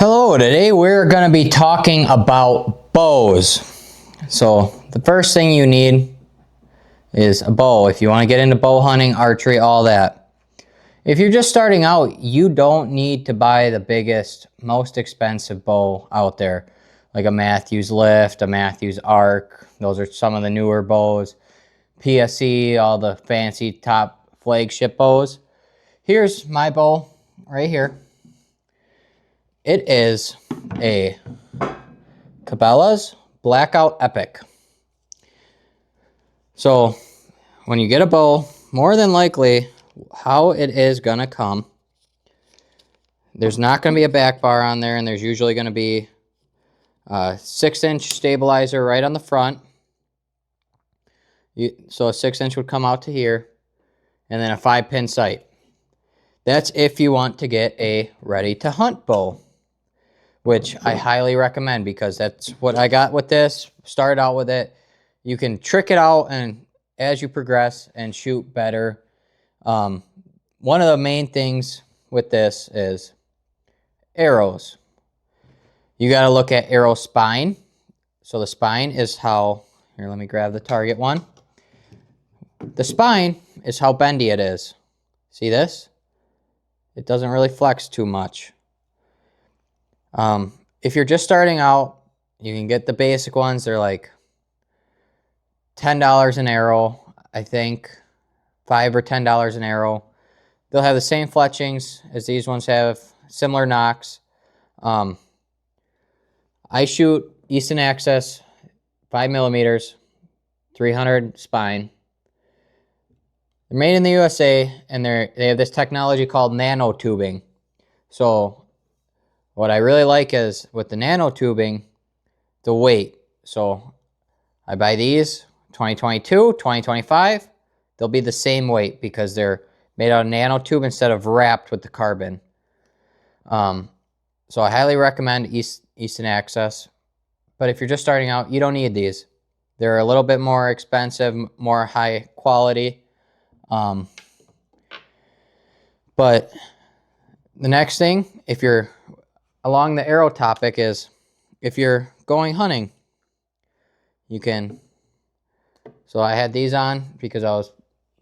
Hello, today we're going to be talking about bows. So the first thing you need is a bow. If you want to get into bow hunting, archery, all that. If you're just starting out, you don't need to buy the biggest, most expensive bow out there. Like a Matthews Lift, a Matthews Arc. Those are some of the newer bows. PSE, all the fancy top flagship bows. Here's my bow right here. It is a Cabela's Blackout Epic. So when you get a bow, more than likely how it is going to come, there's not going to be a back bar on there, and there's usually going to be a 6-inch stabilizer right on the front. So a 6-inch would come out to here, and then a 5-pin sight. That's if you want to get a ready-to-hunt bow, which I highly recommend because that's what I got with this. Started out with it. You can trick it out and as you progress and shoot better. One of the main things with this is arrows. You got to look at arrow spine. So the spine is how, here, let me grab the target one. The spine is how bendy it is. See this? It doesn't really flex too much. If you're just starting out, you can get the basic ones. They're like $10 an arrow, I think. $5 or $10 an arrow. They'll have the same fletchings as these ones have, similar nocks. I shoot Easton Access 5mm, 300 spine. They're made in the USA, and they have this technology called nanotubing. So what I really like is with the nanotubing, the weight. So I buy these 2022, 2025. They'll be the same weight because they're made out of nanotube instead of wrapped with the carbon. So I highly recommend Easton Access. But if you're just starting out, you don't need these. They're a little bit more expensive, more high quality. But the next thing, if you're along the arrow topic, is if you're going hunting, you can, so I had these on because I was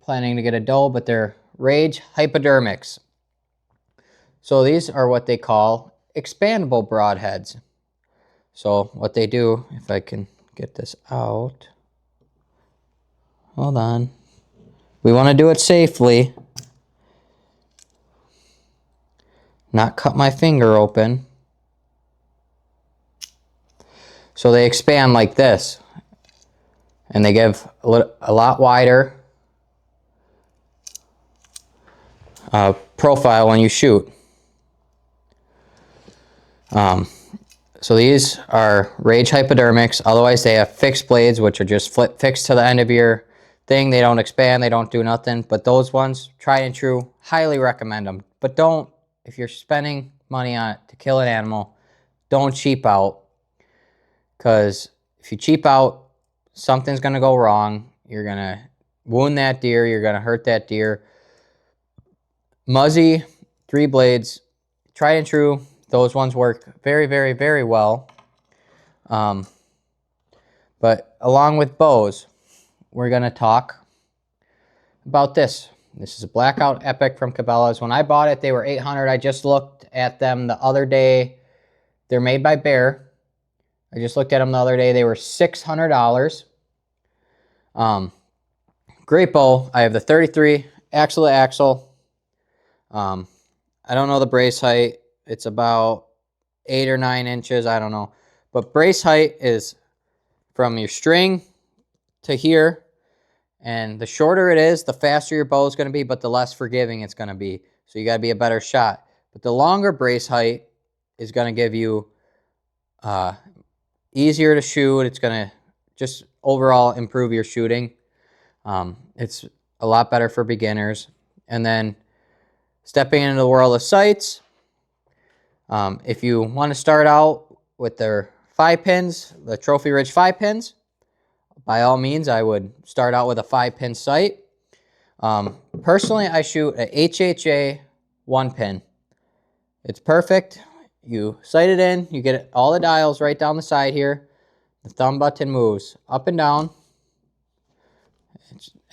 planning to get a doe, but they're Rage Hypodermics. So these are what they call expandable broadheads. So what they do, if I can get this out, hold on. We want to do it safely, not cut my finger open. So they expand like this, and they give a lot wider profile when you shoot. So these are Rage Hypodermics. Otherwise, they have fixed blades, which are just fixed to the end of your thing. They don't expand. They don't do nothing. But those ones, tried and true, highly recommend them. But don't, if you're spending money on it to kill an animal, don't cheap out. Because if you cheap out, something's going to go wrong. You're going to wound that deer. You're going to hurt that deer. Muzzy, 3 blades, tried and true. Those ones work very, very, very well. But along with bows, we're going to talk about this. This is a Blackout Epic from Cabela's. When I bought it, they were $800. I just looked at them the other day. They're made by Bear. I just looked at them the other day. They were $600. Great bow. I have the 33 axle to axle. I don't know the brace height. It's about 8 or 9 inches. I don't know. But brace height is from your string to here. And the shorter it is, the faster your bow is going to be, but the less forgiving it's going to be. So you got to be a better shot. But the longer brace height is going to give you easier to shoot. It's going to just overall improve your shooting. It's a lot better for beginners. And then stepping into the world of sights, if you want to start out with their 5-pins, the Trophy Ridge 5-pins, by all means, I would start out with a 5-pin sight. Personally, I shoot a HHA 1-pin. It's perfect. you sight it in, you get all the dials right down the side here. The thumb button moves up and down.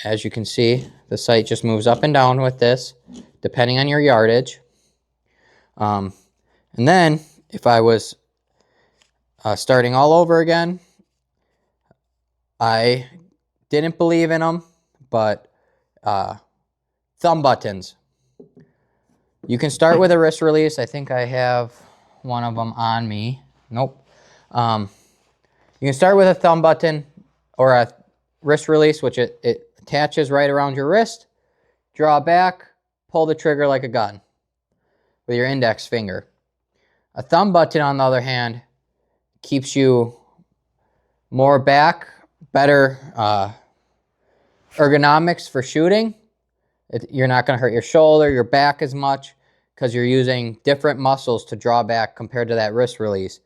As you can see, the sight just moves up and down with this, depending on your yardage. And then, if I was starting all over again, I didn't believe in them, but thumb buttons. You can start with a wrist release. I think I have one of them on me. Nope. You can start with a thumb button or a wrist release, which it attaches right around your wrist. Draw back, pull the trigger like a gun with your index finger. A thumb button, on the other hand, keeps you more back, better ergonomics for shooting. You're not going to hurt your shoulder, your back as much, because you're using different muscles to draw back compared to that wrist release.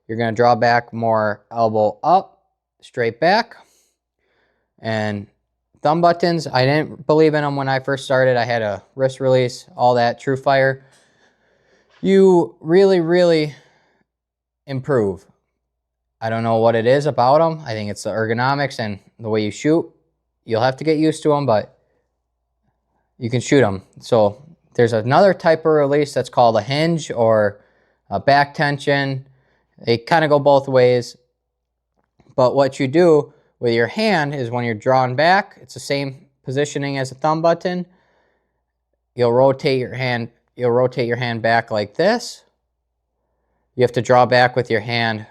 You're going to draw back more elbow up, straight back. And thumb buttons, I didn't believe in them when I first started. I had a wrist release, all that, True Fire. You really, really improve. I don't know what it is about them. I think it's the ergonomics and the way you shoot. You'll have to get used to them, but you can shoot them. So there's another type of release that's called a hinge or a back tension. They kind of go both ways. But what you do with your hand is when you're drawn back, it's the same positioning as a thumb button. You'll rotate your hand back like this. You have to draw back with your hand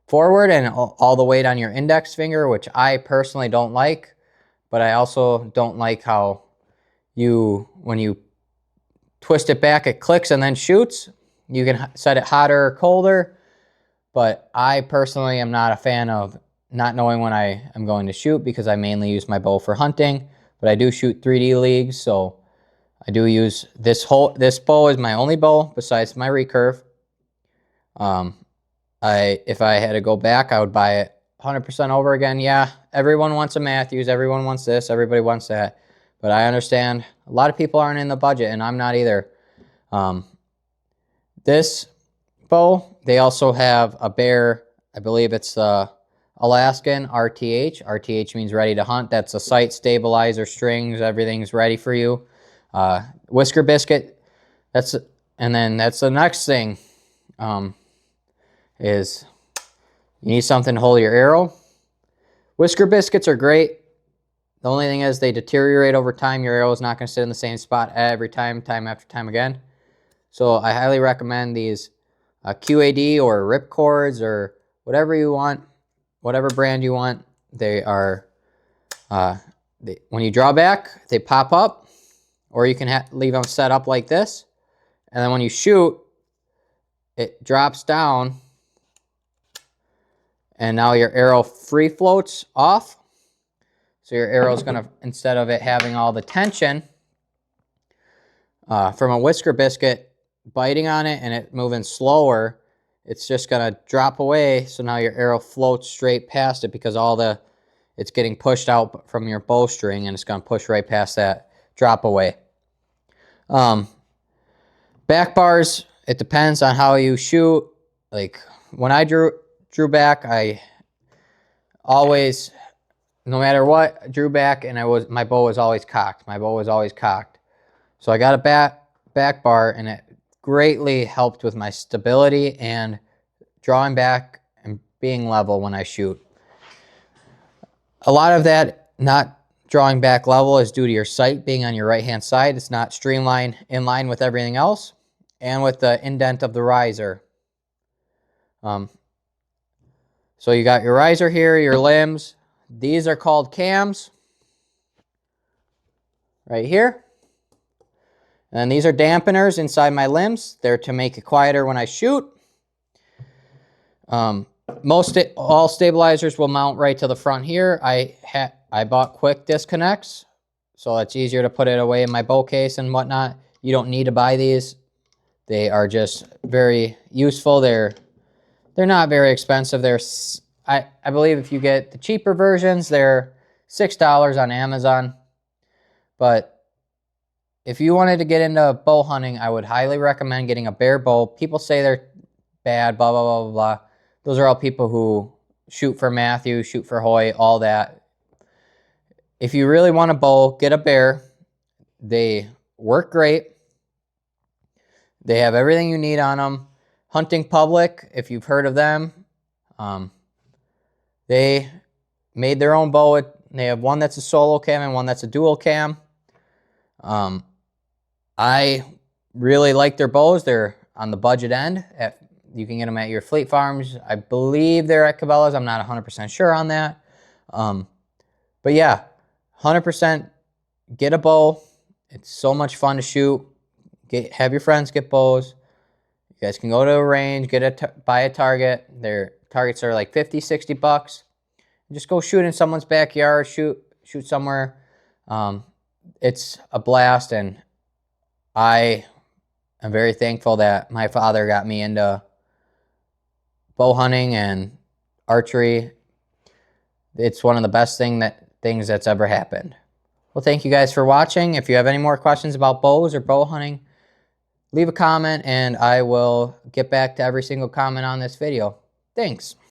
forward and all the weight on your index finger, which I personally don't like. But I also don't like how when you twist it back, it clicks and then shoots. You can set it hotter or colder. But I personally am not a fan of not knowing when I am going to shoot, because I mainly use my bow for hunting. But I do shoot 3D leagues, so I do use this bow is my only bow besides my recurve. If I had to go back, I would buy it 100% over again. Yeah, everyone wants a Matthews, everyone wants this, everybody wants that. But I understand a lot of people aren't in the budget, and I'm not either. This bow, they also have a Bear, I believe it's Alaskan RTH. RTH means ready to hunt. That's a sight, stabilizer, strings, everything's ready for you. Whisker biscuit, and then that's the next thing, is you need something to hold your arrow. Whisker biscuits are great. The only thing is they deteriorate over time. Your arrow is not going to sit in the same spot every time after time again. So I highly recommend these QAD or rip cords or whatever you want, whatever brand you want. They are, when you draw back, they pop up, or you can leave them set up like this. And then when you shoot, it drops down, and now your arrow free floats off. So your arrow is going to, instead of it having all the tension from a whisker biscuit biting on it and it moving slower, it's just going to drop away. So now your arrow floats straight past it, because it's getting pushed out from your bowstring, and it's going to push right past that drop away. Back bars, it depends on how you shoot. Like when I drew back, I always, no matter what, drew back, and my bow was always cocked. So I got a back bar, and it greatly helped with my stability and drawing back and being level when I shoot. A lot of that not drawing back level is due to your sight being on your right hand side. It's not streamlined in line with everything else, and with the indent of the riser. So you got your riser here, your limbs. These are called cams right here. And these are dampeners inside my limbs. They're to make it quieter when I shoot. All stabilizers will mount right to the front here. I bought quick disconnects, so it's easier to put it away in my bow case and whatnot. You don't need to buy these. They are just very useful. They're not very expensive. I believe if you get the cheaper versions, they're $6 on Amazon. But if you wanted to get into bow hunting, I would highly recommend getting a bare bow. People say they're bad, blah, blah, blah, blah, blah. Those are all people who shoot for Matthew, shoot for Hoy, all that. If you really want a bow, get a bare. They work great. They have everything you need on them. Hunting Public, if you've heard of them, they made their own bow. They have one that's a solo cam and one that's a dual cam. I really like their bows. They're on the budget end. You can get them at your Fleet Farms. I believe they're at Cabela's. I'm not 100% sure on that. But yeah, 100% get a bow. It's so much fun to shoot. Have your friends get bows. You guys can go to a range, buy a target. Their targets are like 50, 60 bucks. Just go shoot in someone's backyard, shoot somewhere. It's a blast, and I am very thankful that my father got me into bow hunting and archery. It's one of the best things that's ever happened. Well, thank you guys for watching. If you have any more questions about bows or bow hunting, leave a comment and I will get back to every single comment on this video. Thanks.